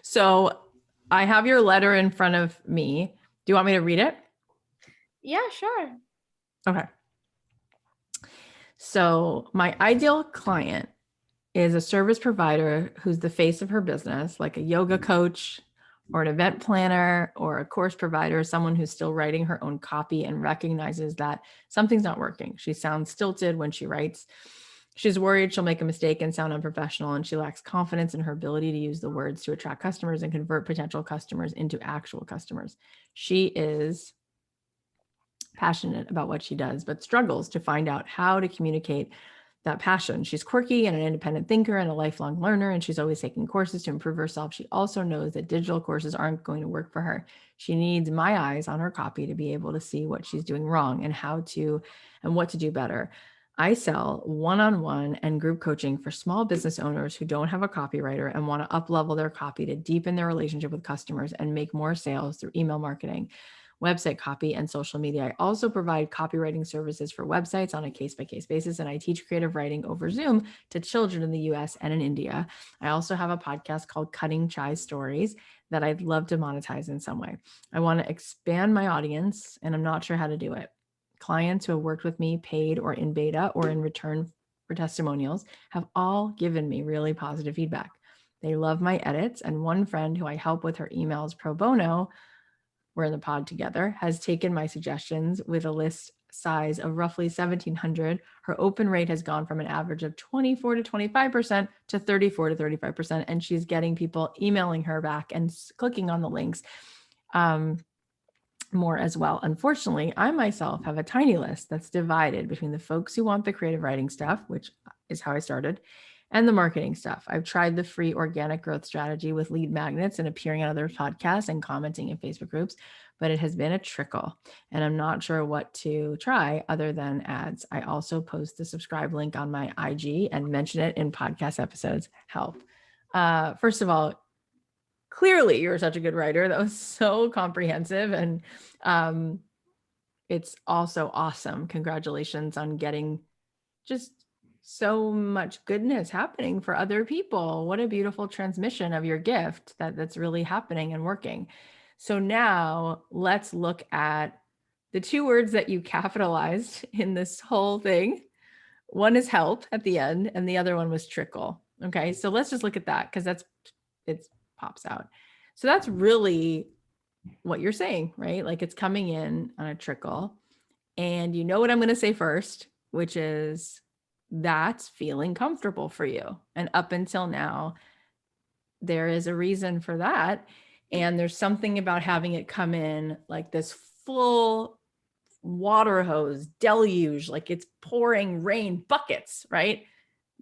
So I have your letter in front of me. Do you want me to read it? Yeah, sure. Okay. So my ideal client is a service provider who's the face of her business, like a yoga coach or an event planner or a course provider, someone who's still writing her own copy and recognizes that something's not working. She sounds stilted when she writes. She's worried she'll make a mistake and sound unprofessional, and she lacks confidence in her ability to use the words to attract customers and convert potential customers into actual customers. She is passionate about what she does, but struggles to find out how to communicate that passion. She's quirky and an independent thinker and a lifelong learner, and she's always taking courses to improve herself. She also knows that digital courses aren't going to work for her. She needs my eyes on her copy to be able to see what she's doing wrong and what to do better. I sell one-on-one and group coaching for small business owners who don't have a copywriter and want to up-level their copy to deepen their relationship with customers and make more sales through email marketing, website copy, and social media. I also provide copywriting services for websites on a case-by-case basis, and I teach creative writing over Zoom to children in the US and in India. I also have a podcast called Cutting Chai Stories that I'd love to monetize in some way. I want to expand my audience, and I'm not sure how to do it. Clients who have worked with me, paid or in beta or in return for testimonials, have all given me really positive feedback. They love my edits, and one friend who I help with her emails pro bono, we're in the pod together, has taken my suggestions with a list size of roughly 1,700. Her open rate has gone from an average of 24 to 25% to 34 to 35%. And she's getting people emailing her back and clicking on the links more as well. Unfortunately, I myself have a tiny list that's divided between the folks who want the creative writing stuff, which is how I started, and the marketing stuff. I've tried the free organic growth strategy with lead magnets and appearing on other podcasts and commenting in Facebook groups, but it has been a trickle, and I'm not sure what to try other than ads. I also post the subscribe link on my IG and mention it in podcast episodes. Help. First of all, clearly you're such a good writer. That was so comprehensive, and it's also awesome. Congratulations on getting just so much goodness happening for other people. What a beautiful transmission of your gift that's really happening and working. So now let's look at the two words that you capitalized in this whole thing. One is help at the end, and the other one was trickle. Okay, so let's just look at that because it pops out. So that's really what you're saying, right? Like it's coming in on a trickle. And you know what I'm going to say first, which is that's feeling comfortable for you. And up until now, there is a reason for that. And there's something about having it come in like this full water hose deluge, like it's pouring rain buckets, right?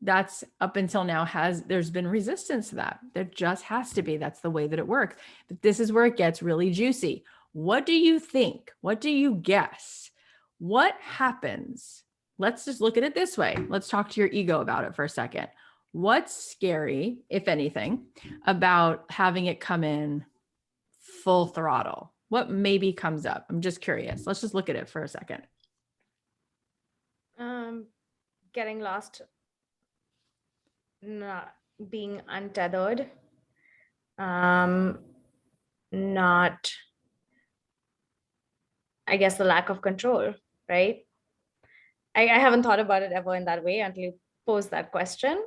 That's up until now there's been resistance to that. There just has to be. That's the way that it works. But this is where it gets really juicy. What do you think? What do you guess? What happens? Let's just look at it this way. Let's talk to your ego about it for a second. What's scary, if anything, about having it come in full throttle? What maybe comes up? I'm just curious. Let's just look at it for a second. Getting lost, not being untethered, not, I guess, the lack of control, right? I haven't thought about it ever in that way until you posed that question.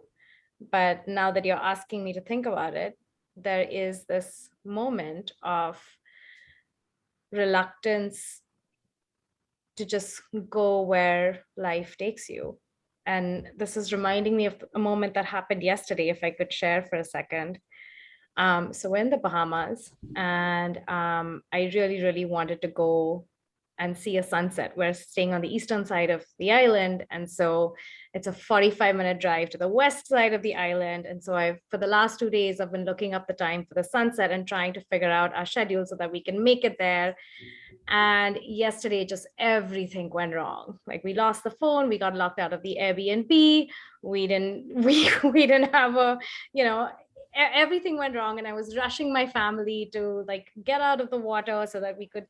But now that you're asking me to think about it, there is this moment of reluctance to just go where life takes you. And this is reminding me of a moment that happened yesterday, if I could share for a second. So we're in the Bahamas, and I really, really wanted to go and see a sunset. We're staying on the eastern side of the island, and so it's a 45-minute drive to the west side of the island. And so for the last 2 days, I've been looking up the time for the sunset and trying to figure out our schedule so that we can make it there. And yesterday, just everything went wrong. Like we lost the phone, we got locked out of the Airbnb, we didn't have everything went wrong, and I was rushing my family to like get out of the water so that we could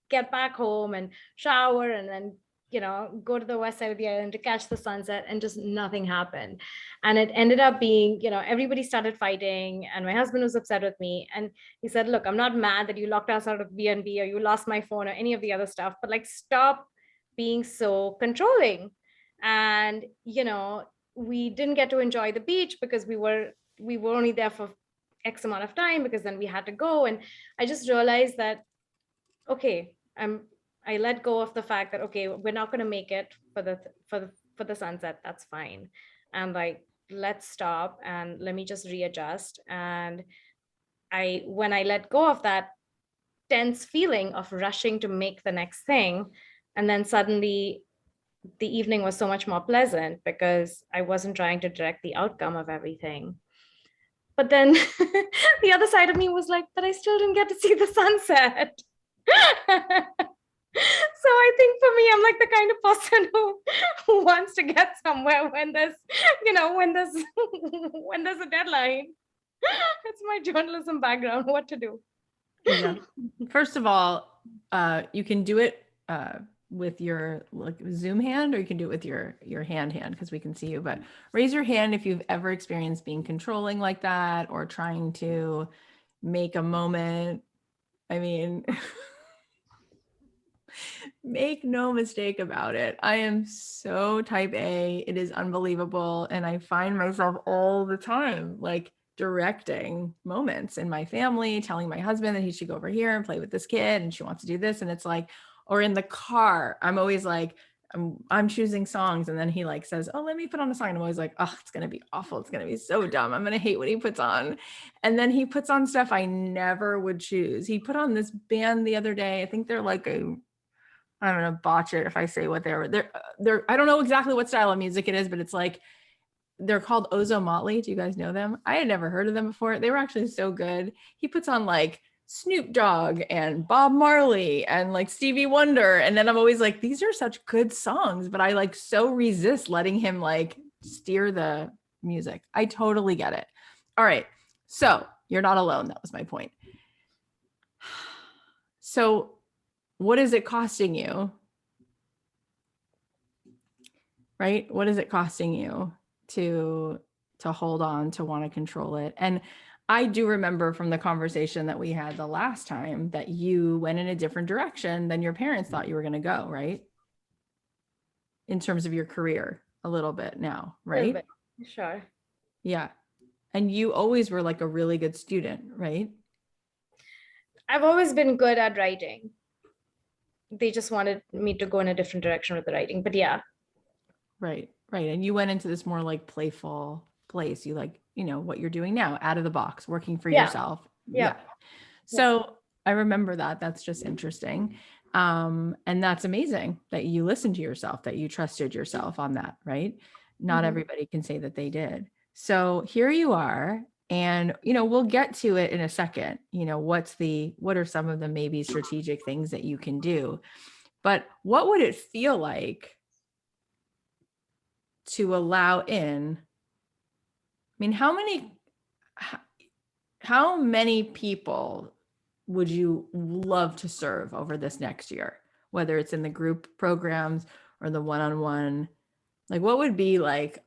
get back home and shower and then go to the west side of the island to catch the sunset, and just nothing happened. And it ended up being, everybody started fighting, and my husband was upset with me. And he said, look, I'm not mad that you locked us out of B&B or you lost my phone or any of the other stuff, but like, stop being so controlling. And, we didn't get to enjoy the beach because we were only there for X amount of time, because then we had to go. And I just realized that, okay, I let go of the fact that, okay, we're not going to make it for the sunset. That's fine. And like, let's stop and let me just readjust. And when I let go of that tense feeling of rushing to make the next thing, and then suddenly the evening was so much more pleasant because I wasn't trying to direct the outcome of everything. But then the other side of me was like, but I still didn't get to see the sunset. So I think for me, I'm like the kind of person who wants to get somewhere when there's, when there's when there's a deadline. It's my journalism background, what to do. Yeah. First of all, you can do it with your like Zoom hand, or you can do it with your hand because we can see you. But raise your hand if you've ever experienced being controlling like that, or trying to make a moment. I mean, make no mistake about it. I am so type A. It is unbelievable. And I find myself all the time like directing moments in my family, telling my husband that he should go over here and play with this kid and she wants to do this. And it's like, or in the car, I'm always like, I'm choosing songs, and then he like says, oh, let me put on a song. And I'm always like, oh, it's going to be awful. It's going to be so dumb. I'm going to hate what he puts on. And then he puts on stuff I never would choose. He put on this band the other day. I think they're like I'm going to botch it if I say what they're, I don't know exactly what style of music it is, but it's like, they're called Ozo Motley. Do you guys know them? I had never heard of them before. They were actually so good. He puts on like Snoop Dogg and Bob Marley and like Stevie Wonder. And then I'm always like, these are such good songs, but I like so resist letting him like steer the music. I totally get it. All right. So you're not alone. That was my point. So what is it costing you? Right? What is it costing you to hold on, to want to control it? And I do remember from the conversation that we had the last time that you went in a different direction than your parents thought you were going to go, right? In terms of your career a little bit now, right? Bit. Sure. Yeah. And you always were like a really good student, right? I've always been good at writing. They just wanted me to go in a different direction with the writing, but yeah. Right. And you went into this more like playful place. You like, what you're doing now, out of the box, working for yourself. Yeah. So I remember that. That's just interesting. And that's amazing that you listened to yourself, that you trusted yourself on that, right? Not everybody can say that they did. So here you are. And, we'll get to it in a second. What are some of the maybe strategic things that you can do? But what would it feel like to allow in? I mean, how many people would you love to serve over this next year, whether it's in the group programs or the one-on-one? Like, what would be like,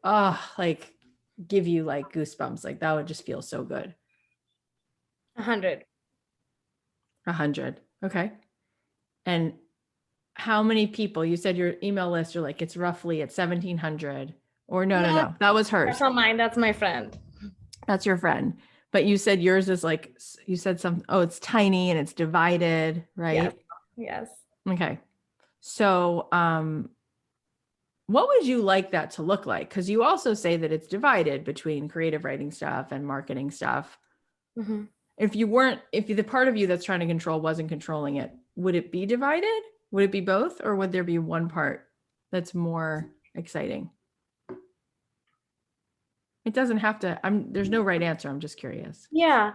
give you like goosebumps? Like, that would just feel so good. 100. 100. Okay. And how many people? You said your email list, you're like, it's roughly at 1,700. Or no. That was hers. That's not mine. That's my friend. That's your friend. But you said yours is like, you said it's tiny and it's divided, right? Yes. Okay. So, what would you like that to look like? Because you also say that it's divided between creative writing stuff and marketing stuff. Mm-hmm. If the part of you that's trying to control wasn't controlling it, would it be divided? Would it be both? Or would there be one part that's more exciting? It doesn't have to, there's no right answer. I'm just curious. Yeah.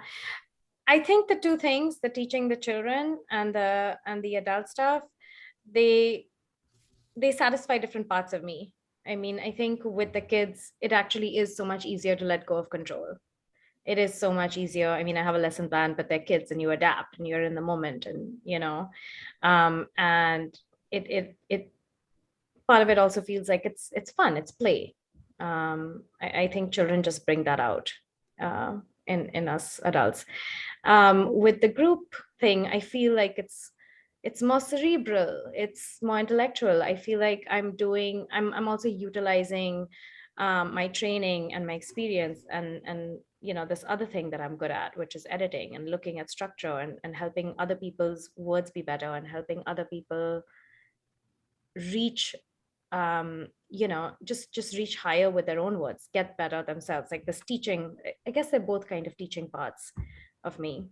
I think the two things, the teaching the children and the adult stuff, they satisfy different parts of me. I mean, I think with the kids, it actually is so much easier to let go of control. It is so much easier. I mean, I have a lesson plan, but they're kids and you adapt and you're in the moment, and and it part of it also feels like it's fun, it's play. I think children just bring that out in us adults. With the group thing, I feel like it's more cerebral, it's more intellectual. I feel like I'm also utilizing my training and my experience and this other thing that I'm good at, which is editing and looking at structure and helping other people's words be better and helping other people reach just reach higher with their own words, get better themselves. Like this teaching, I guess they're both kind of teaching parts of me.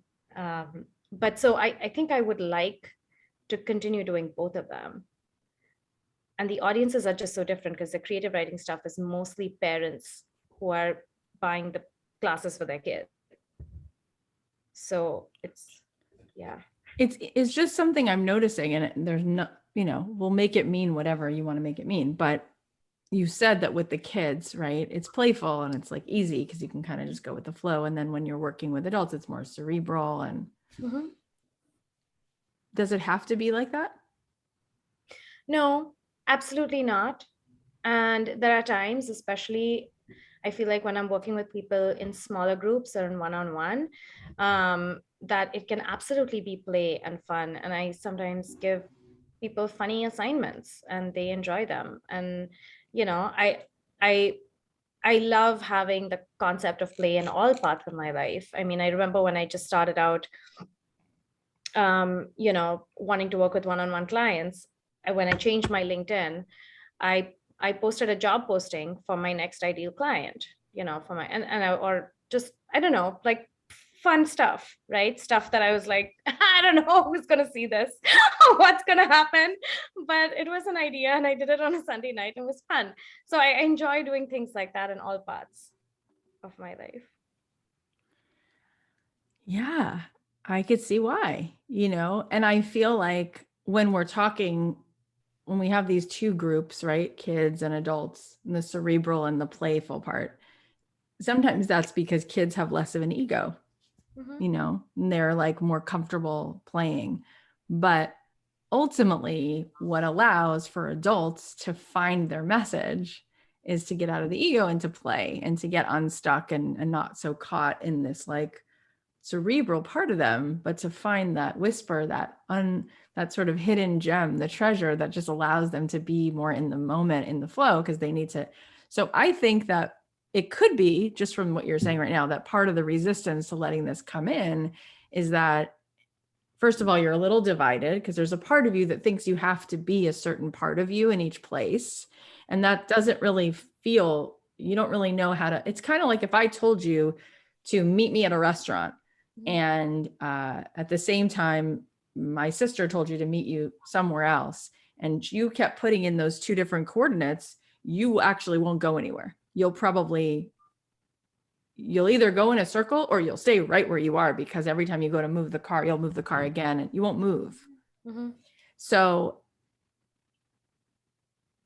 But so I think I would like to continue doing both of them. And the audiences are just so different because the creative writing stuff is mostly parents who are buying the classes for their kids. So It's just something I'm noticing, and there's no, we'll make it mean whatever you want to make it mean. But you said that with the kids, right? It's playful and it's like easy because you can kind of just go with the flow. And then when you're working with adults, it's more cerebral. And does it have to be like that? No, absolutely not. And there are times, especially I feel like when I'm working with people in smaller groups or in one-on-one, that it can absolutely be play and fun. And I sometimes give people funny assignments and they enjoy them. And, I I love having the concept of play in all parts of my life. I mean, I remember when I just started out, wanting to work with one-on-one clients. When I changed my LinkedIn, I posted a job posting for my next ideal client, for my or just I don't know, like fun stuff, right? Stuff that I was like, I don't know who's gonna see this, what's gonna happen, but it was an idea, and I did it on a Sunday night. It was fun, so I enjoy doing things like that in all parts of my life. Yeah, I could see why, and I feel like when we're talking, when we have these two groups, right? Kids and adults, and the cerebral and the playful part, sometimes that's because kids have less of an ego, and they're like more comfortable playing. But ultimately, what allows for adults to find their message is to get out of the ego and to play and to get unstuck and not so caught in this like cerebral part of them, but to find that whisper, that sort of hidden gem, the treasure that just allows them to be more in the moment, in the flow, because they need to. So I think that it could be, just from what you're saying right now, that part of the resistance to letting this come in is that, first of all, you're a little divided because there's a part of you that thinks you have to be a certain part of you in each place. And that doesn't really feel, you don't really know how to. It's kind of like if I told you to meet me at a restaurant, and at the same time, my sister told you to meet you somewhere else, and you kept putting in those two different coordinates, you actually won't go anywhere. You'll either go in a circle or you'll stay right where you are, because every time you go to move the car, you'll move the car again and you won't move. So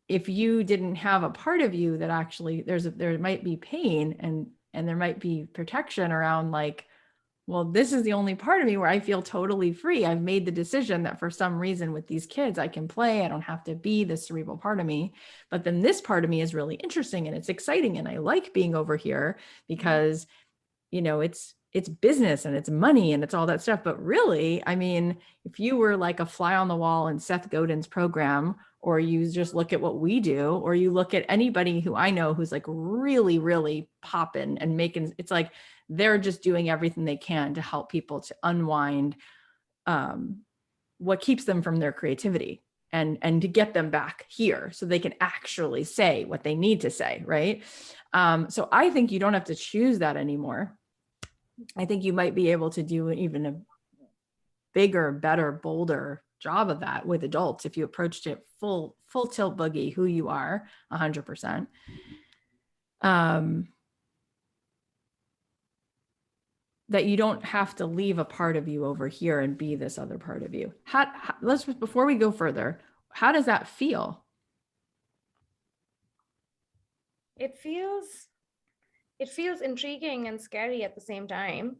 if you didn't have a part of you that actually there might be pain and there might be protection around, like, well, this is the only part of me where I feel totally free. I've made the decision that for some reason with these kids, I can play. I don't have to be the cerebral part of me. But then this part of me is really interesting and it's exciting. And I like being over here because, it's business and it's money and it's all that stuff. But really, I mean, if you were like a fly on the wall in Seth Godin's program, or you just look at what we do, or you look at anybody who I know who's like really, really popping and making, it's like, they're just doing everything they can to help people to unwind what keeps them from their creativity and to get them back here so they can actually say what they need to say, right? So I think you don't have to choose that anymore. I think you might be able to do even a bigger, better, bolder job of that with adults if you approached it full tilt boogie, who you are 100%. That you don't have to leave a part of you over here and be this other part of you. Let's, before we go further, how does that feel? It feels intriguing and scary at the same time.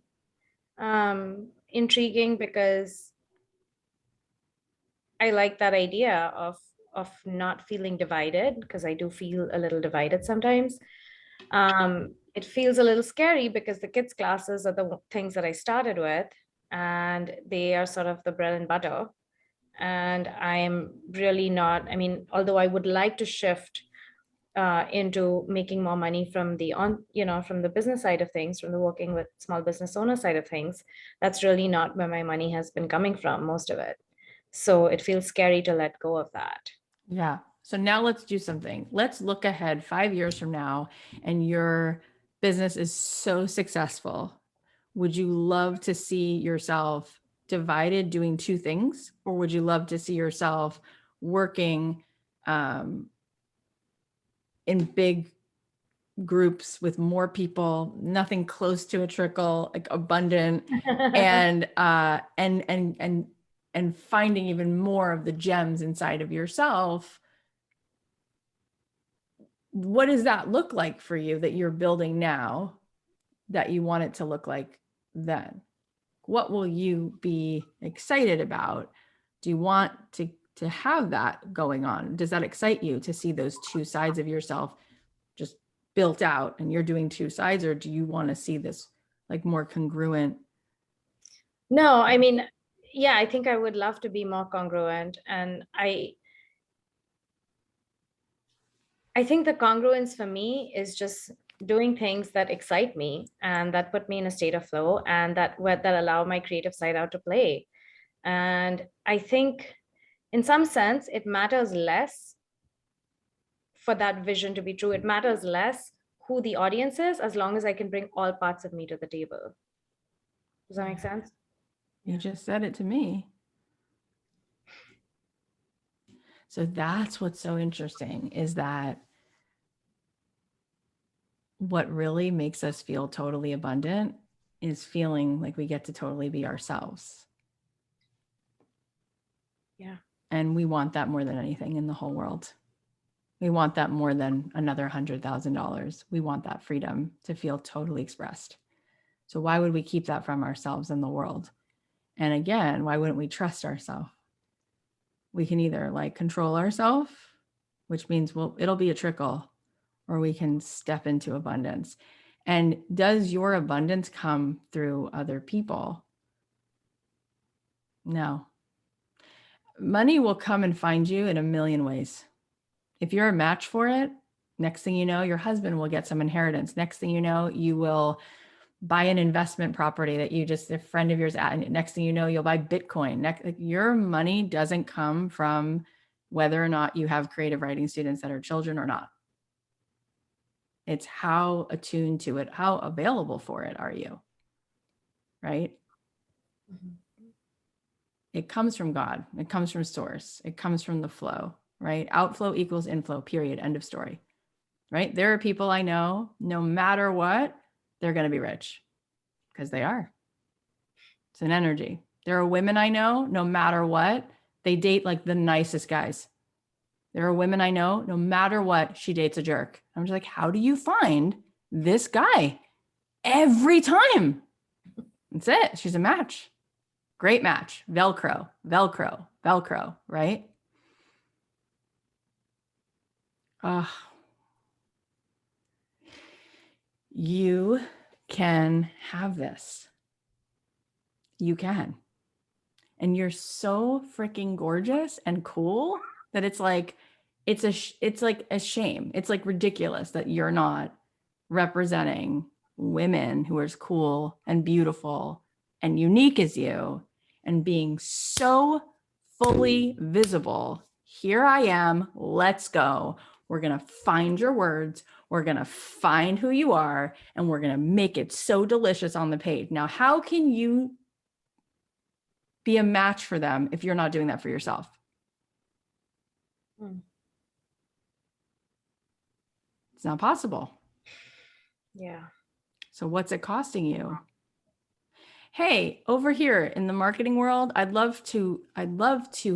Intriguing because I like that idea of not feeling divided, because I do feel a little divided sometimes. It feels a little scary because the kids' classes are the things that I started with, and they are sort of the bread and butter. And I'm really not, I mean, although I would like to shift into making more money from from the business side of things, from the working with small business owner side of things, that's really not where my money has been coming from, most of it. So it feels scary to let go of that. Yeah. So now let's do something. Let's look ahead 5 years from now and your business is so successful. Would you love to see yourself divided doing two things? Or would you love to see yourself working in big groups with more people, nothing close to a trickle, like abundant, and finding even more of the gems inside of yourself? What does that look like for you that you're building now that you want it to look like then? What will you be excited about? Do you want to have that going on? Does that excite you to see those two sides of yourself just built out and you're doing two sides, or do you want to see this like more congruent? No, I mean, yeah, I think I would love to be more congruent. And I think the congruence for me is just doing things that excite me and that put me in a state of flow, and that allow my creative side out to play. And I think in some sense it matters less for that vision to be true. It matters less who the audience is, as long as I can bring all parts of me to the table. Does that make sense? You just said it to me. So that's what's so interesting, is that what really makes us feel totally abundant is feeling like we get to totally be ourselves. Yeah. And we want that more than anything in the whole world. We want that more than another $100,000. We want that freedom to feel totally expressed. So why would we keep that from ourselves and the world? And again, why wouldn't we trust ourselves? We can either like control ourselves, which means, well, it'll be a trickle, or we can step into abundance. And does your abundance come through other people? No. Money will come and find you in a million ways. If you're a match for it, next thing you know, your husband will get some inheritance. Next thing you know, you will buy an investment property that you just, a friend of yours, and next thing you know, you'll buy Bitcoin. Like your money doesn't come from whether or not you have creative writing students that are children or not. It's how attuned to it, how available for it are you, right? Mhm. It comes from God. It comes from source. It comes from the flow, right? Outflow equals inflow, period. End of story, right? There are people I know, no matter what, they're going to be rich because they are. It's an energy. There are women I know, no matter what, they date like the nicest guys. There are women I know, no matter what, she dates a jerk. I'm just like, how do you find this guy every time? That's it. She's a match. Great match. Velcro, Velcro, Velcro, right? You can have this. You can. And you're so freaking gorgeous and cool that it's like, it's like a shame. It's like ridiculous that you're not representing women who are as cool and beautiful and unique as you, and being so fully visible. Here I am. Let's go. We're going to find your words. We're going to find who you are, and we're going to make it so delicious on the page. Now, how can you be a match for them if you're not doing that for yourself? It's not possible. Yeah. So what's it costing you? Hey, over here in the marketing world, I'd love to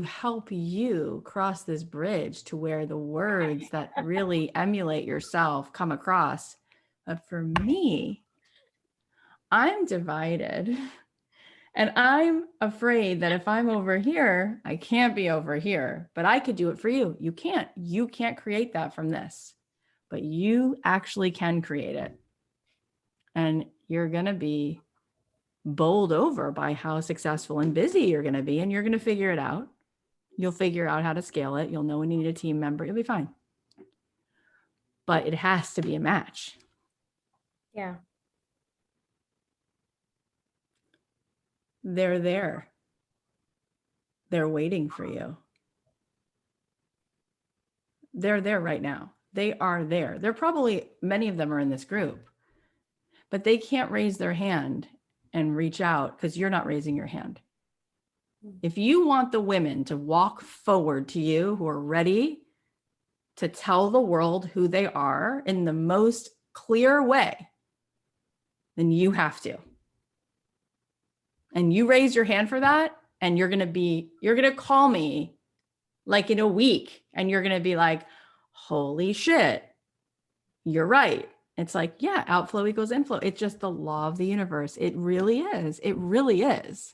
help you cross this bridge to where the words that really emulate yourself come across. But for me, I'm divided. And I'm afraid that if I'm over here, I can't be over here, but I could do it for you. You can't create that from this, but you actually can create it. And you're going to be bowled over by how successful and busy you're going to be. And you're going to figure it out. You'll figure out how to scale it. You'll know when you need a team member. You'll be fine. But it has to be a match. Yeah. They're there. They're waiting for you. They're there right now. They are there. They're probably, many of them are in this group, but they can't raise their hand and reach out because you're not raising your hand. If you want the women to walk forward to you who are ready to tell the world who they are in the most clear way, then you have to. And you raise your hand for that, and you're going to call me like in a week, and you're going to be like, holy shit, you're right. It's like, yeah, outflow equals inflow. It's just the law of the universe. It really is. It really is.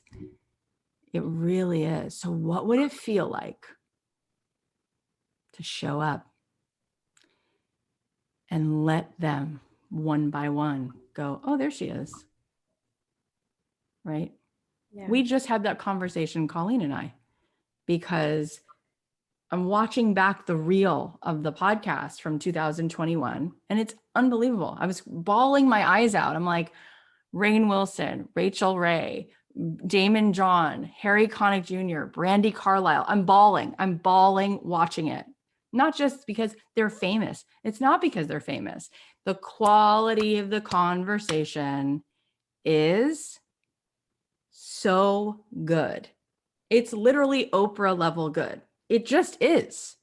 It really is. So what would it feel like to show up and let them one by one go, oh, there she is. Right? Yeah. We just had that conversation, Colleen and I, because I'm watching back the reel of the podcast from 2021, and it's unbelievable. I was bawling my eyes out. I'm like, Rainn Wilson, Rachel Ray, Damon John, Harry Connick Jr., Brandy Carlisle. I'm bawling watching it. Not just because they're famous. It's not because they're famous. The quality of the conversation is so good. It's literally Oprah level good. It just is.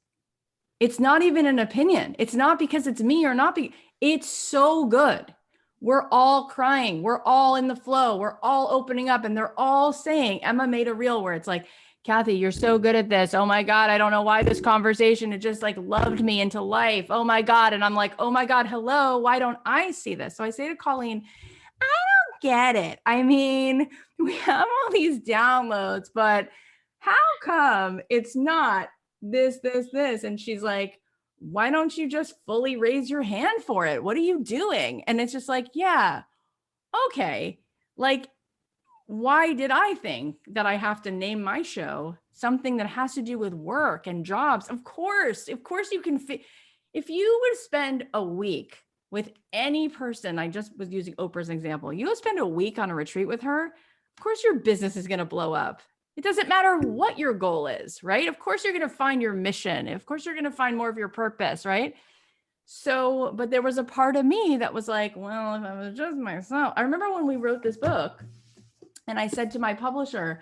It's not even an opinion. It's not because it's me or not. It's so good. We're all crying. We're all in the flow. We're all opening up, and they're all saying, Emma made a reel where it's like, Cathy, you're so good at this. Oh my God. I don't know why this conversation, it just like loved me into life. Oh my God. And I'm like, oh my God, hello. Why don't I see this? So I say to Colleen, I don't get it. I mean, we have all these downloads, but how come it's not this? And she's like, why don't you just fully raise your hand for it? What are you doing? And it's just like, yeah, okay. Like, why did I think that I have to name my show something that has to do with work and jobs? Of course you can. If you would spend a week with any person, I just was using Oprah as an example, you would spend a week on a retreat with her, of course your business is going to blow up. It doesn't matter what your goal is, right? Of course you're going to find your mission. Of course you're going to find more of your purpose, right? So, but there was a part of me that was like, well, if I was just myself. I remember when we wrote this book, and I said to my publisher,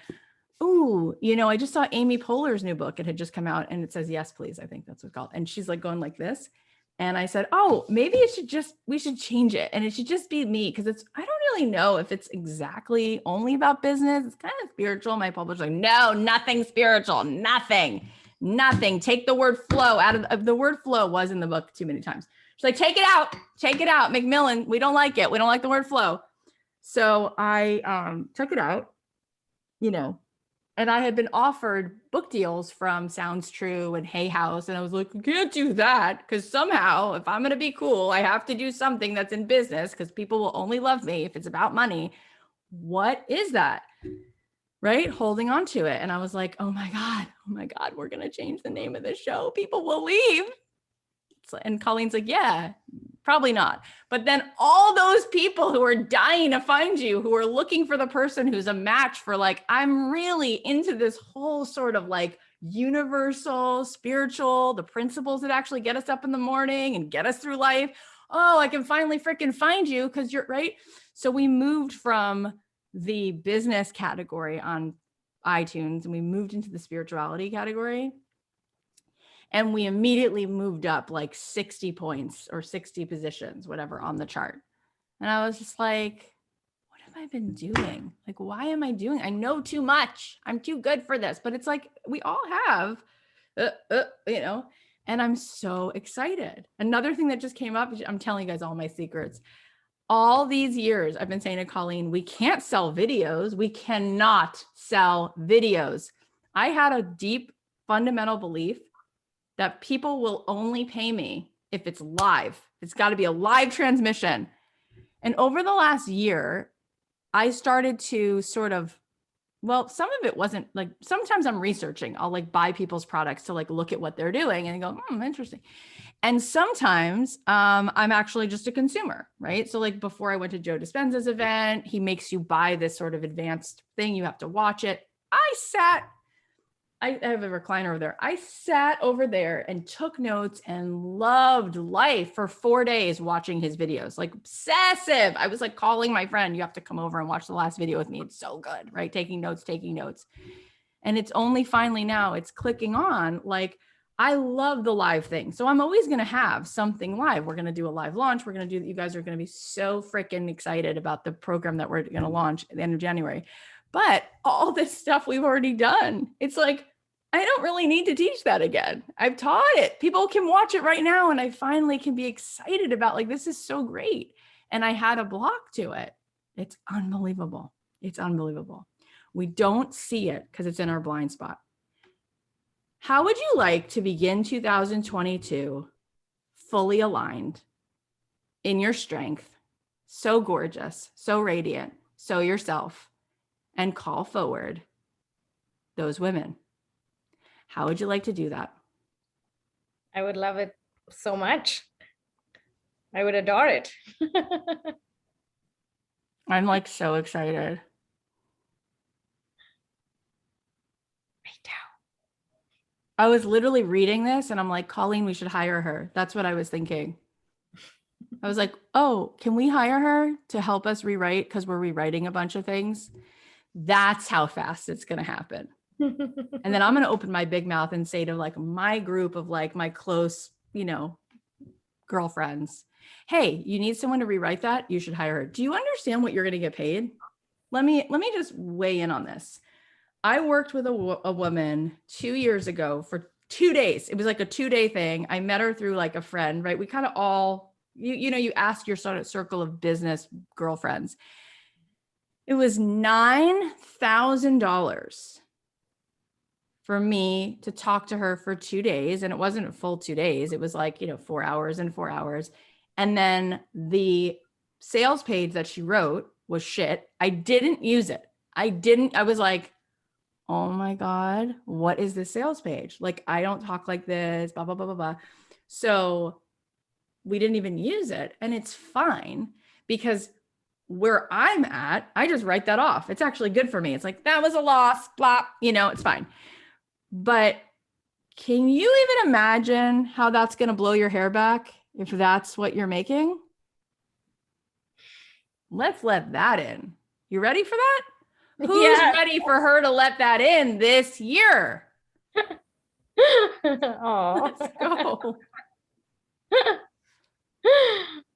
ooh, I just saw Amy Poehler's new book. It had just come out, and it says, yes, please. I think that's what it's called. And she's like going like this. And I said, oh, maybe we should change it. And it should just be me. Cause I don't really know if it's exactly only about business. It's kind of spiritual. My publisher's like, no, nothing spiritual, nothing. Take the word flow out of the word flow was in the book too many times. She's like, take it out, Macmillan. We don't like it. We don't like the word flow. So I took it out, and I had been offered book deals from Sounds True and Hay House. And I was like, I can't do that, because somehow if I'm going to be cool, I have to do something that's in business, because people will only love me if it's about money. What is that? Right? Holding on to it. And I was like, oh my God, we're going to change the name of the show. People will leave. And Colleen's like, yeah, probably not. But then all those people who are dying to find you, who are looking for the person who's a match for like, I'm really into this whole sort of like universal, spiritual, the principles that actually get us up in the morning and get us through life. Oh, I can finally freaking find you because you're right. So we moved from the business category on iTunes and we moved into the spirituality category. And we immediately moved up like 60 points or 60 positions, whatever, on the chart. And I was just like, what have I been doing? Like, why am I doing? I know too much. I'm too good for this. But it's like, we all have, and I'm so excited. Another thing that just came up, I'm telling you guys all my secrets. all these years, I've been saying to Colleen, we can't sell videos. We cannot sell videos. I had a deep fundamental belief that people will only pay me if it's live. It's got to be a live transmission. And over the last year, I started to sort of, well, some of it wasn't like, sometimes I'm researching. I'll like buy people's products to like look at what they're doing and go, interesting. And sometimes I'm actually just a consumer, right? So like before I went to Joe Dispenza's event, he makes you buy this sort of advanced thing. You have to watch it. I have a recliner over there. I sat over there and took notes and loved life for 4 days watching his videos, like obsessive. I was like calling my friend, you have to come over and watch the last video with me. It's so good, right? Taking notes. And it's only finally now it's clicking on, like, I love the live thing. So I'm always going to have something live. We're going to do a live launch. We're going to do that. You guys are going to be so freaking excited about the program that we're going to launch at the end of January. But all this stuff we've already done, it's like, I don't really need to teach that again. I've taught it. People can watch it right now. And I finally can be excited about, like, this is so great. And I had a block to it. It's unbelievable. It's unbelievable. We don't see it because it's in our blind spot. How would you like to begin 2022 fully aligned in your strength, so gorgeous, so radiant, so yourself, and call forward those women? How would you like to do that? I would love it so much. I would adore it. I'm like so excited. I was literally reading this and I'm like, Colleen, we should hire her. That's what I was thinking. I was like, oh, can we hire her to help us rewrite? Because we're rewriting a bunch of things. That's how fast it's going to happen. And then I'm going to open my big mouth and say to like my group of like my close, girlfriends, hey, you need someone to rewrite that? You should hire her. Do you understand what you're going to get paid? Let me just weigh in on this. I worked with a woman 2 years ago for 2 days. It was like a 2-day thing. I met her through like a friend, right? We kind of all, you ask your sort of circle of business girlfriends. It was $9,000 for me to talk to her for 2 days. And it wasn't a full 2 days. It was like, 4 hours and 4 hours. And then the sales page that she wrote was shit. I didn't use it. I was like, oh my God, what is this sales page? Like, I don't talk like this, blah, blah, blah, blah, blah. So we didn't even use it. And it's fine because where I'm at, I just write that off. It's actually good for me. It's like, that was a loss, blah, it's fine. But can you even imagine how that's going to blow your hair back if that's what you're making? Let's let that in. You ready for that? Who's ready for her to let that in this year? Oh, let's go.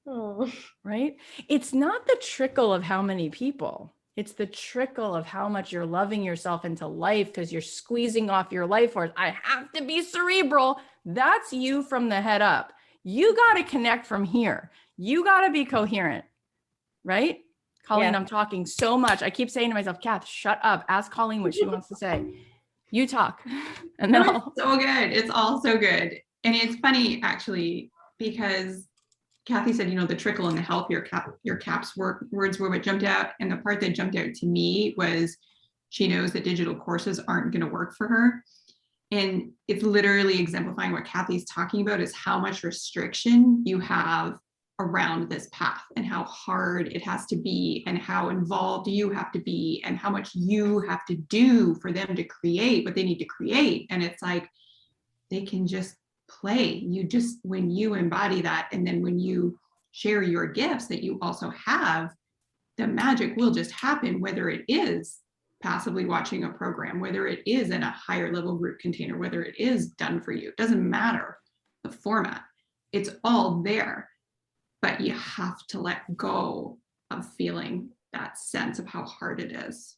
Oh. Right? It's not the trickle of how many people. It's the trickle of how much you're loving yourself into life because you're squeezing off your life force. I have to be cerebral. That's you from the head up. You got to connect from here. You got to be coherent, right? Colleen, yeah. I'm talking so much. I keep saying to myself, Kath, shut up. Ask Colleen what she wants to say. You talk. And then so good. It's all so good. And it's funny, actually, because Cathy said, the trickle and the help, your caps words were what jumped out. And the part that jumped out to me was she knows that digital courses aren't going to work for her. And it's literally exemplifying what Cathy's talking about is how much restriction you have around this path and how hard it has to be and how involved you have to be and how much you have to do for them to create what they need to create. And it's like, they can just play. When you embody that, and then when you share your gifts that you also have, the magic will just happen, whether it is passively watching a program, whether it is in a higher level group container, whether it is done for you. It doesn't matter the format. It's all there. But you have to let go of feeling that sense of how hard it is.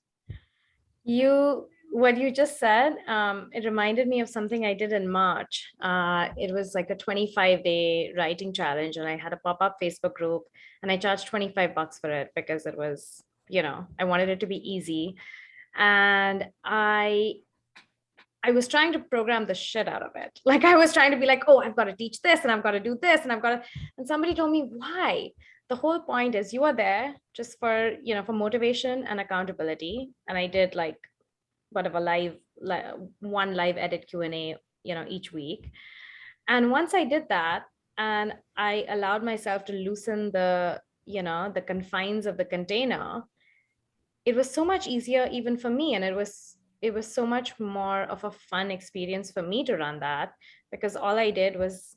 You what you just said, it reminded me of something I did in March. It was like a 25-day writing challenge, and I had a pop-up Facebook group, and I charged $25 for it because it was, I wanted it to be easy. And I was trying to program the shit out of it. Like I was trying to be like, oh, I've got to teach this and I've got to do this and I've got to, and somebody told me why. The whole point is you are there just for, for motivation and accountability. And I did like whatever one live edit Q&A, each week. And once I did that and I allowed myself to loosen the confines of the container, it was so much easier even for me. And it was so much more of a fun experience for me to run that, because all I did was,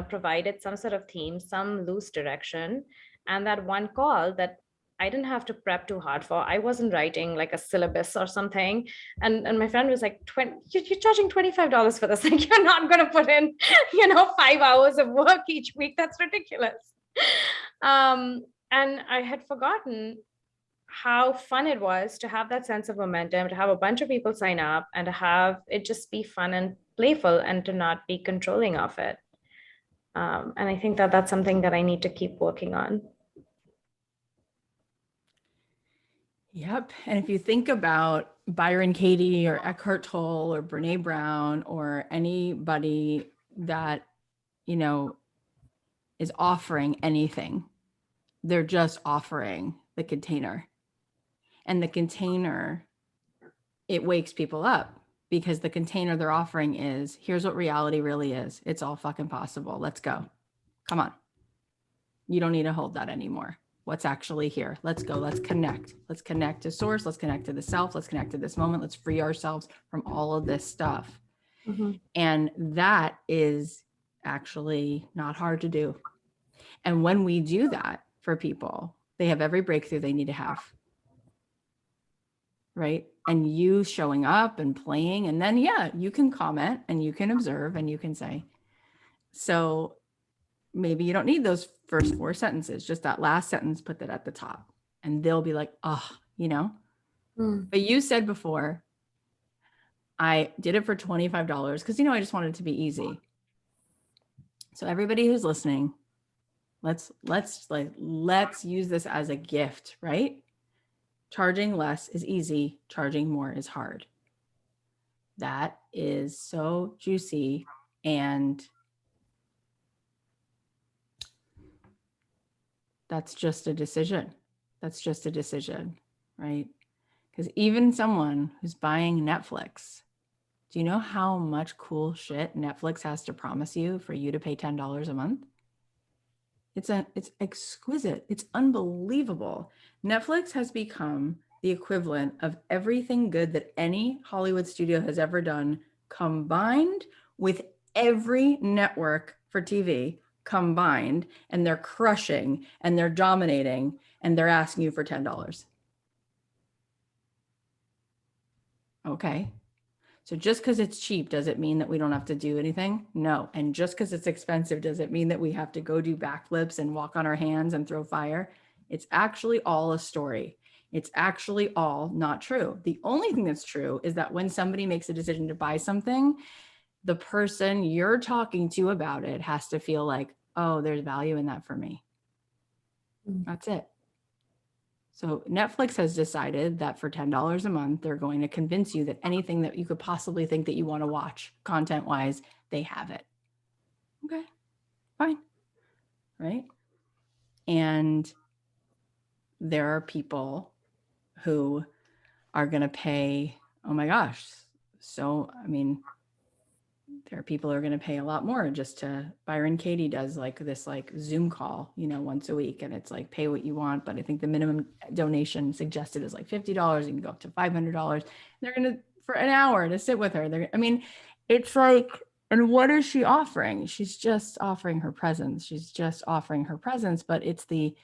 provided some sort of theme, some loose direction, and that one call that I didn't have to prep too hard for. I wasn't writing like a syllabus or something. And my friend was like, you're charging $25 for this. Like, you're not going to put in, 5 hours of work each week. That's ridiculous. And I had forgotten how fun it was to have that sense of momentum, to have a bunch of people sign up and to have it just be fun and playful and to not be controlling of it. And I think that that's something that I need to keep working on. Yep. And if you think about Byron Katie or Eckhart Tolle or Brene Brown or anybody that, is offering anything, they're just offering the container. And the container, it wakes people up because the container they're offering is, here's what reality really is. It's all fucking possible. Let's go. Come on. You don't need to hold that anymore. What's actually here? Let's go. Let's connect. Let's connect to source. Let's connect to the self. Let's connect to this moment. Let's free ourselves from all of this stuff. Mm-hmm. And that is actually not hard to do. And when we do that for people, they have every breakthrough they need to have. Right? And you showing up and playing, and then, yeah, you can comment and you can observe and you can say, so maybe you don't need those first 4 sentences, just that last sentence, put that at the top, and they'll be like, oh, But you said before, I did it for $25 because, I just wanted it to be easy. So everybody who's listening, let's use this as a gift, right? Charging less is easy. Charging more is hard. That is so juicy. And that's just a decision. That's just a decision, right? Because even someone who's buying Netflix, do you know how much cool shit Netflix has to promise you for you to pay $10 a month? It's exquisite. It's unbelievable. Netflix has become the equivalent of everything good that any Hollywood studio has ever done, combined with every network for TV combined, and they're crushing and they're dominating and they're asking you for $10. Okay. So just because it's cheap, does it mean that we don't have to do anything? No. And just because it's expensive, does it mean that we have to go do backflips and walk on our hands and throw fire? It's actually all a story. It's actually all not true. The only thing that's true is that when somebody makes a decision to buy something, the person you're talking to about it has to feel like, oh, there's value in that for me. That's it. So Netflix has decided that for $10 a month, they're going to convince you that anything that you could possibly think that you want to watch content-wise, they have it. Okay, fine, right? And there are people who are going to pay, oh my gosh. So, there are people who are going to pay a lot more just to, Byron Katie does this Zoom call, once a week, and it's like, pay what you want. But I think the minimum donation suggested is like $50. You can go up to $500. They're going to, for an hour to sit with her. It's like, and what is she offering? She's just offering her presence. She's just offering her presence, but it's the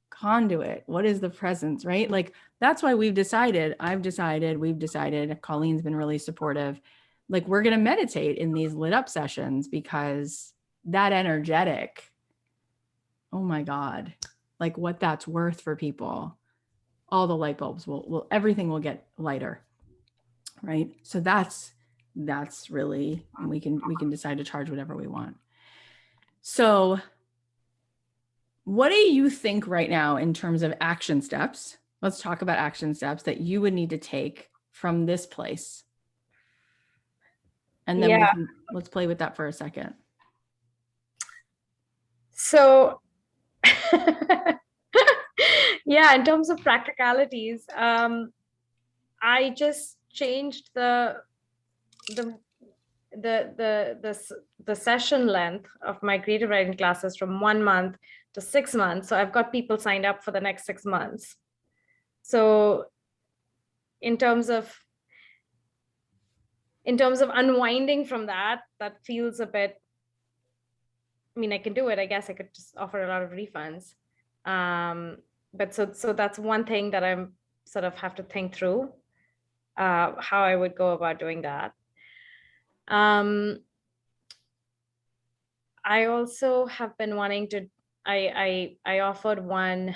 conduit. What is the presence, right? Like, that's why we've decided, Colleen's been really supportive. Like, we're going to meditate in these lit up sessions because that energetic, oh my God, like what that's worth for people, all the light bulbs will everything will get lighter. right? So that's really, we can decide to charge whatever we want. So what do you think right now in terms of action steps? Let's talk about action steps that you would need to take from this place. And then let's play with that for a second. So yeah, in terms of practicalities, I just changed the session length of my creative writing classes from 1 month to 6 months. So I've got people signed up for the next 6 months. So in terms of unwinding from that feels a bit, I mean, I can do it. I guess I could just offer a lot of refunds. But so that's one thing that I'm sort of have to think through, how I would go about doing that. I also have been wanting to, I offered one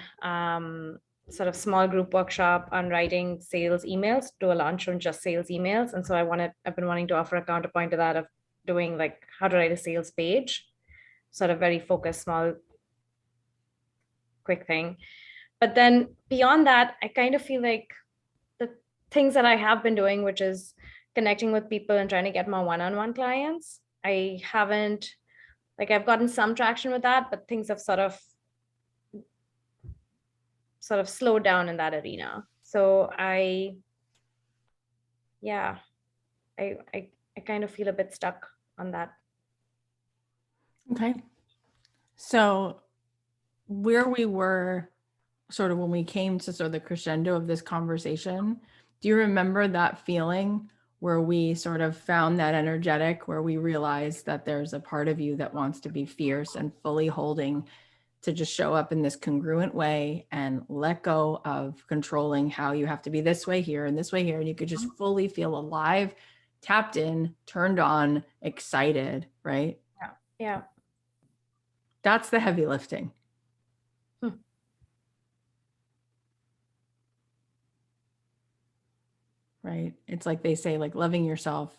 sort of small group workshop on writing sales emails, do a launch on just sales emails. And so I've been wanting to offer a counterpoint to that of doing like how to write a sales page, sort of very focused, small, quick thing. But then beyond that, I kind of feel like the things that I have been doing, which is connecting with people and trying to get more one-on-one clients, I haven't, like I've gotten some traction with that, but things have sort of slowed down in that arena. So I kind of feel a bit stuck on that. Okay. So where we were sort of when we came to sort of the crescendo of this conversation, do you remember that feeling where we sort of found that energetic, where we realized that there's a part of you that wants to be fierce and fully holding to just show up in this congruent way and let go of controlling how you have to be this way here and this way here. And you could just fully feel alive, tapped in, turned on, excited, right? Yeah. That's the heavy lifting. Right? It's like they say, like loving yourself,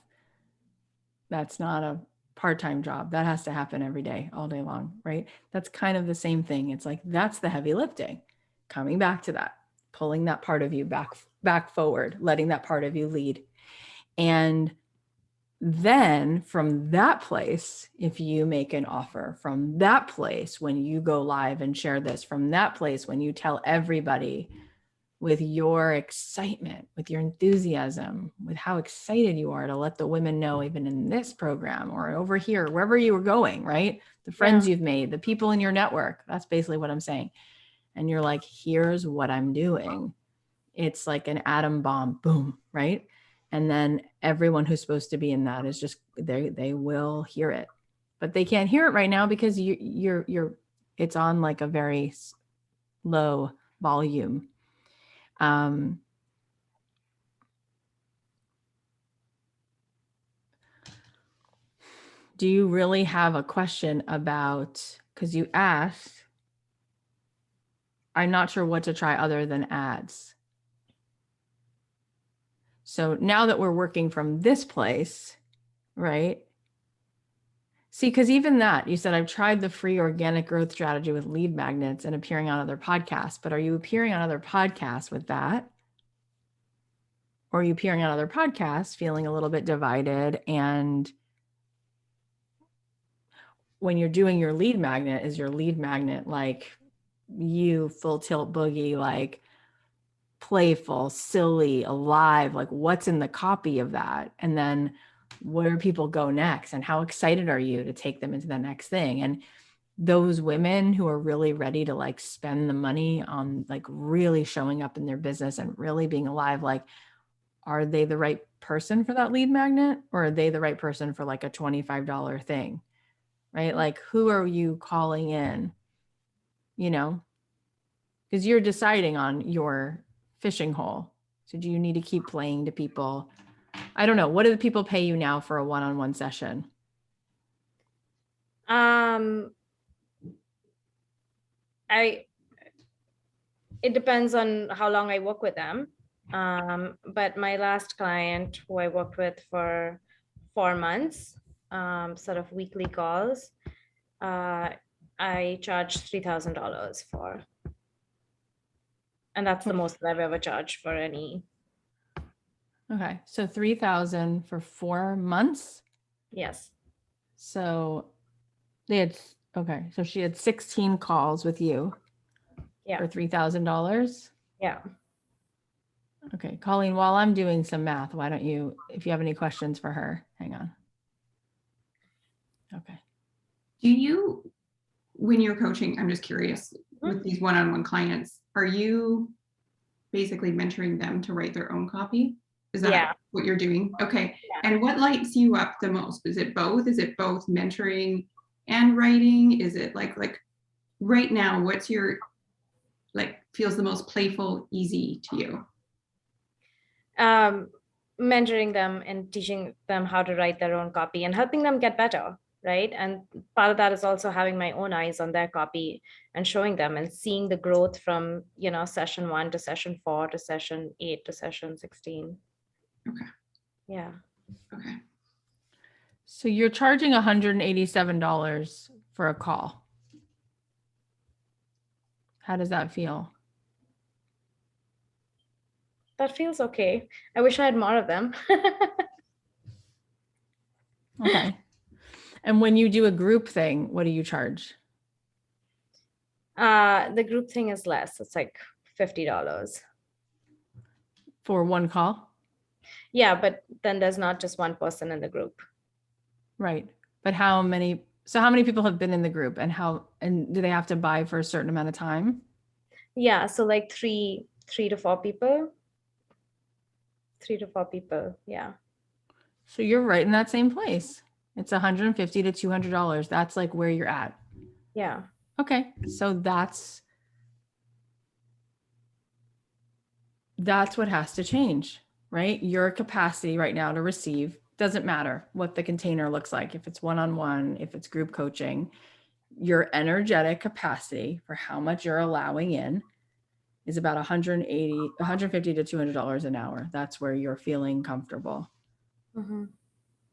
that's not a part-time job. That has to happen every day, all day long, right? That's kind of the same thing. It's like, that's the heavy lifting, coming back to that, pulling that part of you back forward, letting that part of you lead. And then from that place, if you make an offer, from that place, when you go live and share this, from that place, when you tell everybody with your excitement, with your enthusiasm, with how excited you are to let the women know, even in this program or over here, wherever you were going, right? The friends you've made, the people in your network, that's basically what I'm saying. And you're like, here's what I'm doing. It's like an atom bomb, boom, right? And then everyone who's supposed to be in that is just, they will hear it, but they can't hear it right now because you're it's on like a very low volume. Do you really have a question about, because you asked, I'm not sure what to try other than ads. So now that we're working from this place, right? See, because even that, you said, I've tried the free organic growth strategy with lead magnets and appearing on other podcasts, but are you appearing on other podcasts with that? Or are you appearing on other podcasts feeling a little bit divided? And when you're doing your lead magnet, is your lead magnet like you full tilt boogie, like playful, silly, alive, like what's in the copy of that? And then where do people go next? And how excited are you to take them into the next thing? And those women who are really ready to like spend the money on like really showing up in their business and really being alive, like, are they the right person for that lead magnet? Or are they the right person for like a $25 thing? Right? Like, who are you calling in? You know, because you're deciding on your fishing hole. So do you need to keep playing to people? I don't know. What do the people pay you now for a one-on-one session? It depends on how long I work with them. But my last client who I worked with for 4 months, sort of weekly calls, I charged $3,000 for. And that's the most I've ever charged for any. Okay. So 3,000 for 4 months. Yes. So okay. So she had 16 calls with you Yeah. for $3,000. Yeah. Okay. Colleen, while I'm doing some math, why don't you, if you have any questions for her, hang on. Okay. Do you, when you're coaching, I'm just curious, with these one-on-one clients, are you basically mentoring them to write their own copy? Is that Yeah. what you're doing? Okay. Yeah. And what lights you up the most? Is it both? Is it both mentoring and writing? Is it like right now, what's your, like, feels the most playful, easy to you? Mentoring them and teaching them how to write their own copy and helping them get better, right? And part of that is also having my own eyes on their copy and showing them and seeing the growth from, session 1 to session 4 to session 8 to session 16. Okay. Yeah. Okay. So you're charging $187 for a call. How does that feel? That feels okay. I wish I had more of them. Okay. And when you do a group thing, what do you charge? The group thing is less. It's like $50. For one call? Yeah, but then there's not just one person in the group. Right. But how many people have been in the group, and do they have to buy for a certain amount of time? Yeah, so like three to four people. 3 to 4 people. Yeah. So you're right in that same place. It's $150 to $200. That's like where you're at. Yeah. Okay. So that's what has to change, right? Your capacity right now to receive doesn't matter what the container looks like. If it's one-on-one, if it's group coaching, your energetic capacity for how much you're allowing in is about $150 to $200 an hour. That's where you're feeling comfortable. Mm-hmm.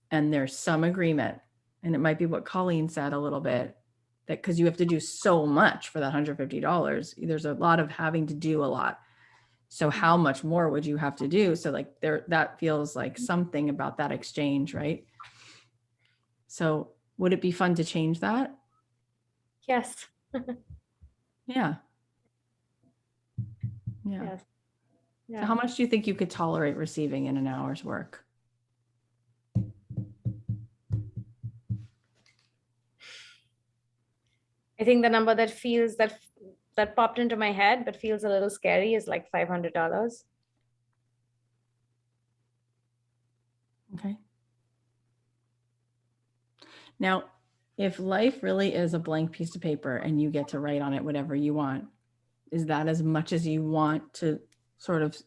And there's some agreement, and it might be what Colleen said a little bit, that because you have to do so much for that $150, there's a lot of having to do a lot. So how much more would you have to do? So like that feels like something about that exchange, right? So would it be fun to change that? Yes. Yeah. Yeah. Yes. Yeah. So how much do you think you could tolerate receiving in an hour's work? I think the number that feels that popped into my head but feels a little scary is like $500. Okay. Now, if life really is a blank piece of paper and you get to write on it whatever you want, is that as much as you want to sort of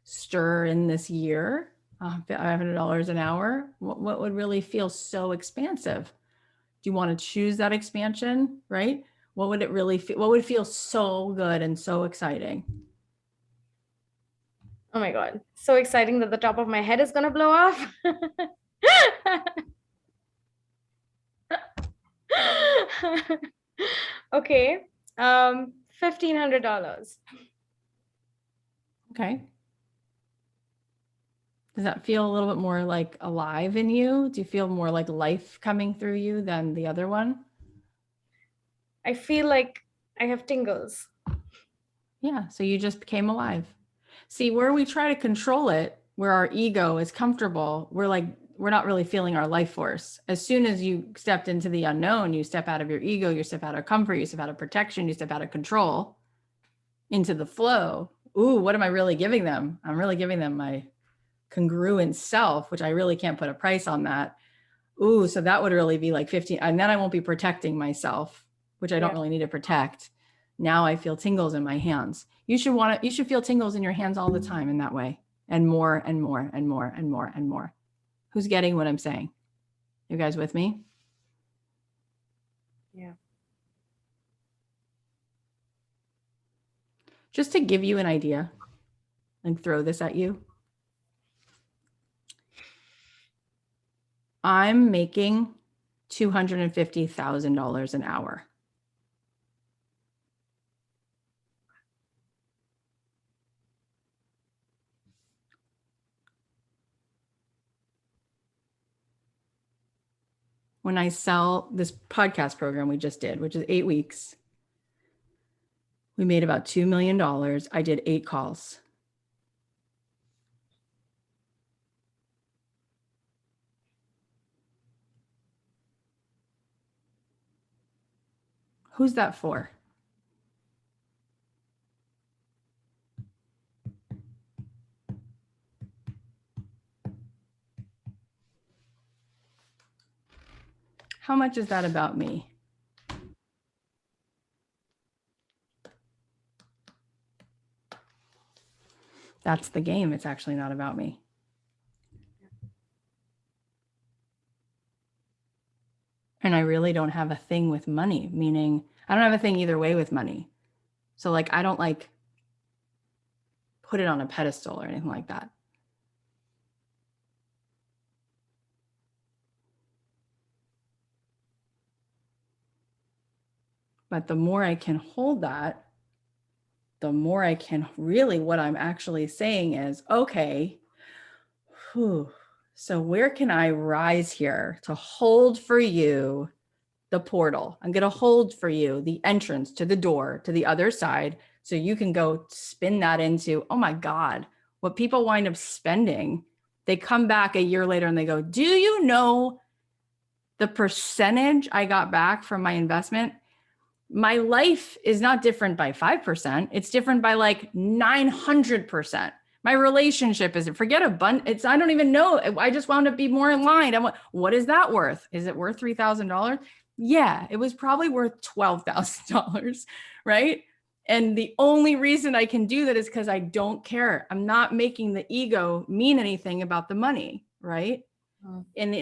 stir in this year? $500 an hour? What would really feel so expansive? Do you want to choose that expansion, right? What would it really feel? What would feel so good and so exciting? Oh my God. So exciting that the top of my head is going to blow off. Okay. $1,500. Okay. Does that feel a little bit more like alive in you? Do you feel more like life coming through you than the other one? I feel like I have tingles. Yeah. So you just became alive. See, where we try to control it, where our ego is comfortable, we're not really feeling our life force. As soon as you stepped into the unknown, you step out of your ego, you step out of comfort, you step out of protection, you step out of control into the flow. Ooh, what am I really giving them? I'm really giving them my congruent self, which I really can't put a price on that. Ooh, so that would really be like 15. And then I won't be protecting myself, which I don't really need to protect. Now I feel tingles in my hands. You should feel tingles in your hands all the time in that way. And more and more and more and more and more. Who's getting what I'm saying? You guys with me? Yeah. Just to give you an idea, and throw this at you. I'm making $250,000 an hour. When I sell this podcast program we just did, which is 8 weeks, we made about $2 million. I did 8 calls. Who's that for? How much is that about me? That's the game. It's actually not about me. And I really don't have a thing with money, meaning I don't have a thing either way with money. So like, I don't like put it on a pedestal or anything like that. But the more I can hold that, the more I can really, what I'm actually saying is, okay, whew, so where can I rise here to hold for you the portal? I'm going to hold for you the entrance to the door to the other side so you can go spin that into, oh my God, what people wind up spending. They come back a year later and they go, do you know the percentage I got back from my investment? My life is not different by 5%. It's different by like 900%. My relationship is, forget abundance. I don't even know. I just wound up being more in line. I'm like, what is that worth? Is it worth $3,000? Yeah, it was probably worth $12,000, right? And the only reason I can do that is because I don't care. I'm not making the ego mean anything about the money, right? And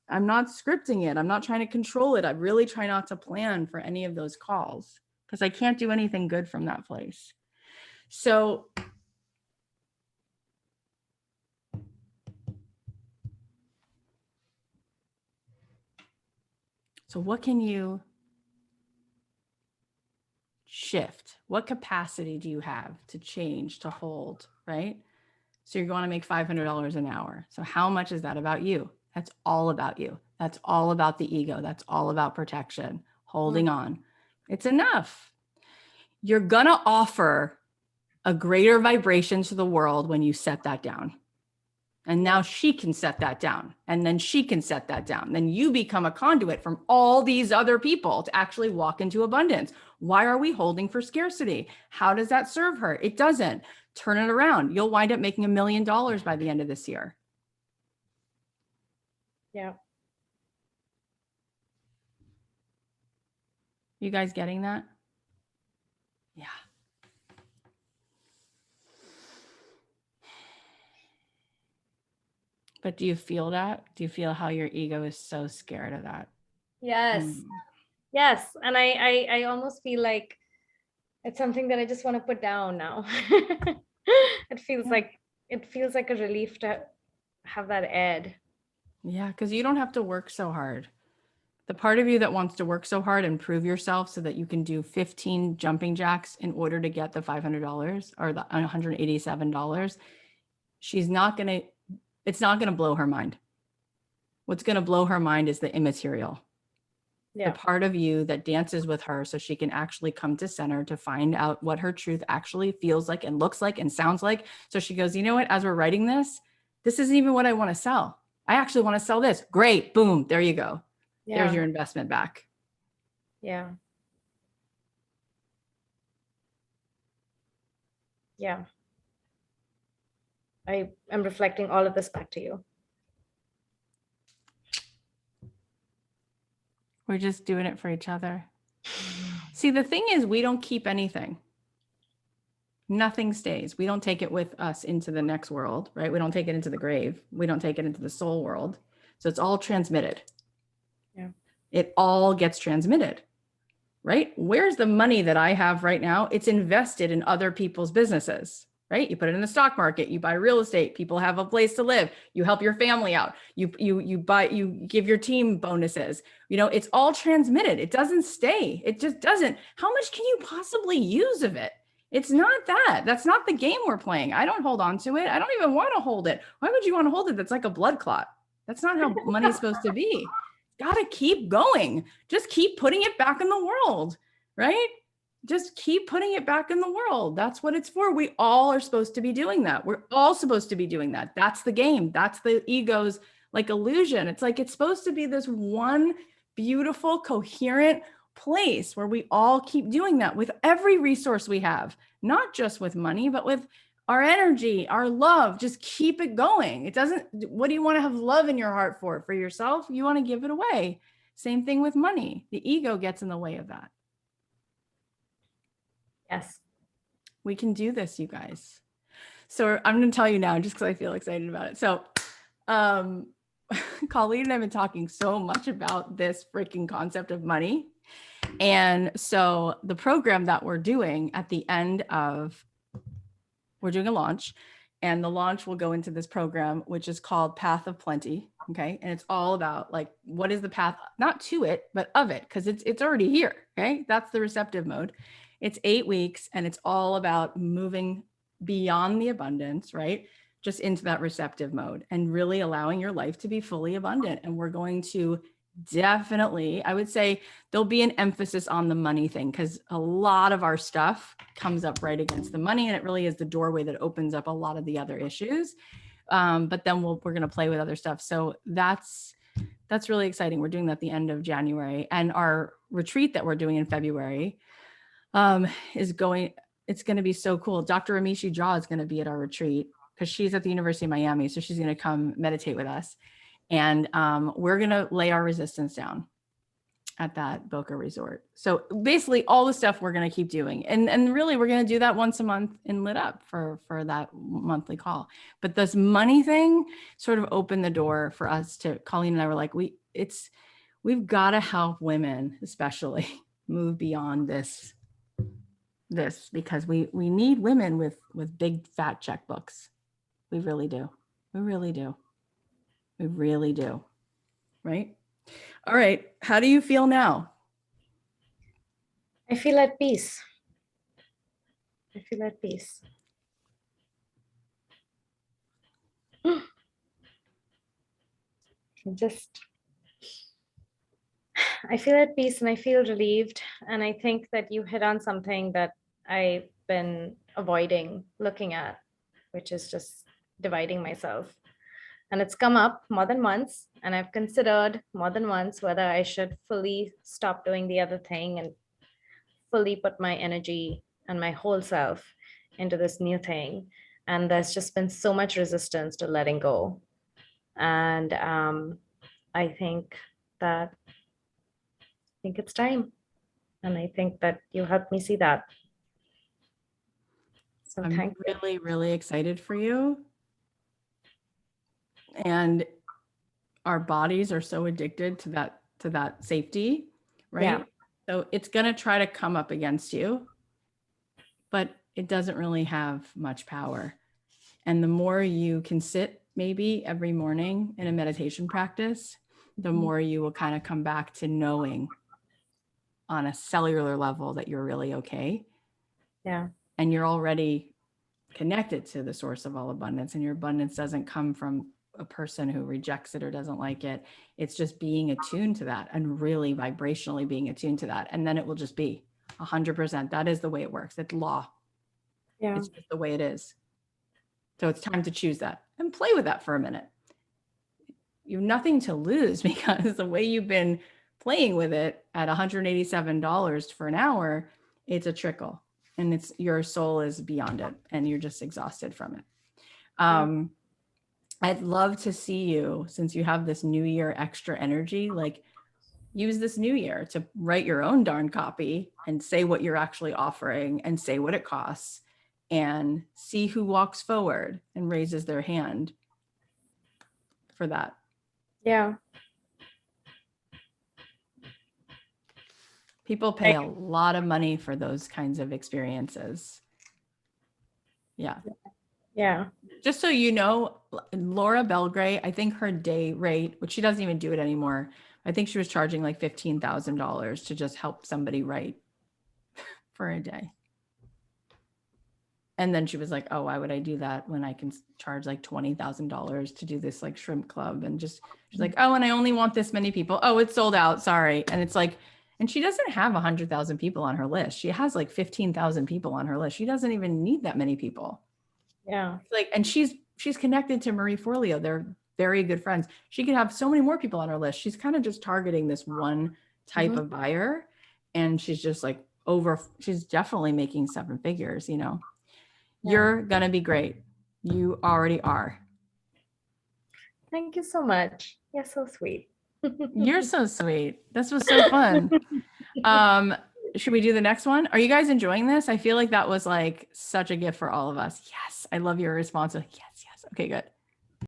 I'm not scripting it. I'm not trying to control it. I really try not to plan for any of those calls because I can't do anything good from that place. So what can you shift? What capacity do you have to change, to hold, right? So you're going to make $500 an hour. So how much is that about you? That's all about you. That's all about the ego. That's all about protection, holding on. It's enough. You're going to offer a greater vibration to the world when you set that down. And now she can set that down. And then she can set that down. Then you become a conduit from all these other people to actually walk into abundance. Why are we holding for scarcity? How does that serve her? It doesn't. Turn it around. You'll wind up making $1 million by the end of this year. Yeah. You guys getting that? Yeah. But do you feel that? Do you feel how your ego is so scared of that? Yes. Yes. And I almost feel like it's something that I just want to put down now. It feels like a relief to have that ed. Yeah, because you don't have to work so hard. The part of you that wants to work so hard and prove yourself so that you can do 15 jumping jacks in order to get the $500 or the $187, it's not going to blow her mind. What's going to blow her mind is the immaterial. Yeah. The part of you that dances with her so she can actually come to center to find out what her truth actually feels like and looks like and sounds like. So she goes, you know what, as we're writing this isn't even what I want to sell. I actually want to sell this. Great. Boom. There you go. Yeah. There's your investment back. Yeah. Yeah. I am reflecting all of this back to you. We're just doing it for each other. See, the thing is, we don't keep anything. Nothing stays. We don't take it with us into the next world, right? We don't take it into the grave. We don't take it into the soul world. So it's all transmitted. Yeah. It all gets transmitted, right? Where's the money that I have right now? It's invested in other people's businesses. right? You put it in the stock market, you buy real estate, people have a place to live, you help your family out, you give your team bonuses. You know, it's all transmitted. It doesn't stay. It just doesn't. How much can you possibly use of it? It's not that. That's not the game we're playing. I don't hold on to it. I don't even want to hold it. Why would you want to hold it? That's like a blood clot. That's not how money is supposed to be. Got to keep going. Just keep putting it back in the world, right? Just keep putting it back in the world. That's what it's for. We all are supposed to be doing that. We're all supposed to be doing that. That's the game. That's the ego's like illusion. It's like, it's supposed to be this one beautiful, coherent place where we all keep doing that with every resource we have, not just with money, but with our energy, our love. Just keep it going. It doesn't, what do you want to have love in your heart for? For yourself? You want to give it away. Same thing with money. The ego gets in the way of that. Yes. We can do this, you guys. So I'm going to tell you now, just because I feel excited about it. So Colleen and I have been talking so much about this freaking concept of money. And so the program that we're doing at the end of, we're doing a launch, and the launch will go into this program, which is called Path of Plenty. Okay. And it's all about like, what is the path, not to it, but of it, because it's already here. Okay. That's the receptive mode. It's 8 weeks, and it's all about moving beyond the abundance, right? Just into that receptive mode and really allowing your life to be fully abundant. And we're going to definitely, I would say there'll be an emphasis on the money thing, because a lot of our stuff comes up right against the money, and it really is the doorway that opens up a lot of the other issues. But then we're going to play with other stuff. So that's really exciting. We're doing that at the end of January, and our retreat that we're doing in February it's going to be so cool. Dr. Amishi Jha is going to be at our retreat, because she's at the University of Miami. So she's going to come meditate with us. And we're going to lay our resistance down at that Boca Resort. So basically all the stuff we're going to keep doing. And really, we're going to do that once a month in Lit Up for that monthly call. But this money thing sort of opened the door for us to, Colleen and I were like, we've got to help women, especially, move beyond this, because we need women with big fat checkbooks. We really do. We really do. We really do. Right? All right. How do you feel now? I feel at peace. I feel at peace. I feel at peace, and I feel relieved. And I think that you hit on something that I've been avoiding looking at, which is just dividing myself. And it's come up more than once, and I've considered more than once whether I should fully stop doing the other thing and fully put my energy and my whole self into this new thing. And there's just been so much resistance to letting go. And I think it's time. And I think that you helped me see that. So I'm thank you. really, really excited for you. And our bodies are so addicted to that safety, right? Yeah. So it's going to try to come up against you, but it doesn't really have much power. And the more you can sit maybe every morning in a meditation practice, the more you will kind of come back to knowing on a cellular level that you're really okay. Yeah. And you're already connected to the source of all abundance, and your abundance doesn't come from a person who rejects it or doesn't like it. It's just being attuned to that, and really vibrationally being attuned to that. And then it will just be 100%. That is the way it works. It's law. Yeah. It's just the way it is. So it's time to choose that and play with that for a minute. You have nothing to lose, because the way you've been playing with it at $187 for an hour, it's a trickle, and it's your soul is beyond it, and you're just exhausted from it. I'd love to see you, since you have this new year extra energy, like use this new year to write your own darn copy and say what you're actually offering and say what it costs, and see who walks forward and raises their hand for that. Yeah. People pay a lot of money for those kinds of experiences. Yeah. Yeah. Just so you know, Laura Belgray, I think her day rate, which she doesn't even do it anymore, I think she was charging like $15,000 to just help somebody write for a day. And then she was like, oh, why would I do that when I can charge like $20,000 to do this like shrimp club? And just, she's like, oh, and I only want this many people. Oh, it's sold out. Sorry. And it's like, and she doesn't have 100,000 people on her list. She has like 15,000 people on her list. She doesn't even need that many people. Yeah. Like, and she's connected to Marie Forleo. They're very good friends. She could have so many more people on her list. She's kind of just targeting this one type of buyer. And she's just like she's definitely making 7 figures, you know. Yeah. You're gonna be great. You already are. Thank you so much. You're so sweet. You're so sweet. This was so fun. Should we do the next one? Are you guys enjoying this? I feel like that was like such a gift for all of us. Yes. I love your response. Yes. Okay, good.